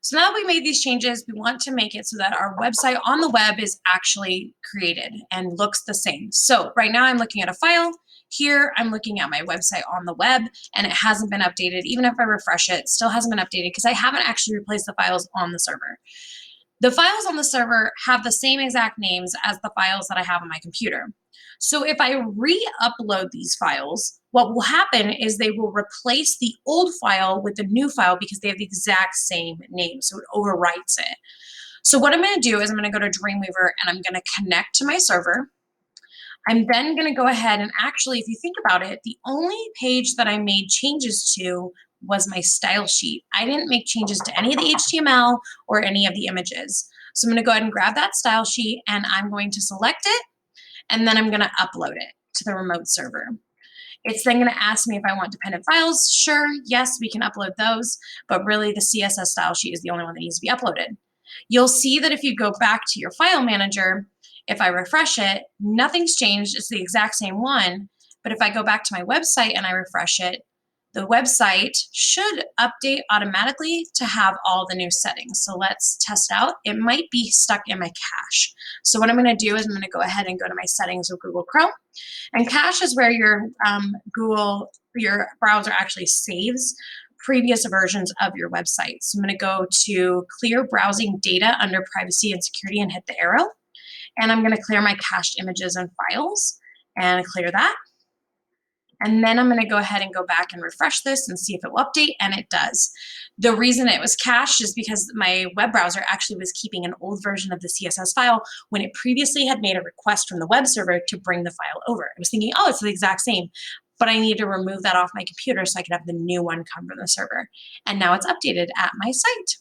So now that we made these changes, we want to make it so that our website on the web is actually created and looks the same. So right now I'm looking at a file. Here I'm looking at my website on the web and it hasn't been updated. Even if I refresh it, it still hasn't been updated because I haven't actually replaced the files on the server. The files on the server have the same exact names as the files that I have on my computer. So if I re-upload these files, what will happen is they will replace the old file with the new file because they have the exact same name. So it overwrites it. So what I'm going to do is I'm going to go to Dreamweaver and I'm going to connect to my server. I'm then going to go ahead and actually, if you think about it, the only page that I made changes to was my style sheet. I didn't make changes to any of the HTML or any of the images. So I'm going to go ahead and grab that style sheet and I'm going to select it and then I'm going to upload it to the remote server. It's then going to ask me if I want dependent files. Sure, yes, we can upload those, but really the CSS style sheet is the only one that needs to be uploaded. You'll see that if you go back to your file manager, if I refresh it, nothing's changed. It's the exact same one. But if I go back to my website and I refresh it, the website should update automatically to have all the new settings. So let's test out. It might be stuck in my cache. So what I'm going to do is I'm going to go ahead and go to my settings with Google Chrome. And cache is where your your browser actually saves previous versions of your website. So I'm going to go to clear browsing data under privacy and security and hit the arrow. And I'm going to clear my cached images and files and clear that. And then I'm going to go ahead and go back and refresh this and see if it will update, and it does. The reason it was cached is because my web browser actually was keeping an old version of the CSS file when it previously had made a request from the web server to bring the file over. I was thinking, oh, it's the exact same, but I need to remove that off my computer so I can have the new one come from the server. And now it's updated at my site.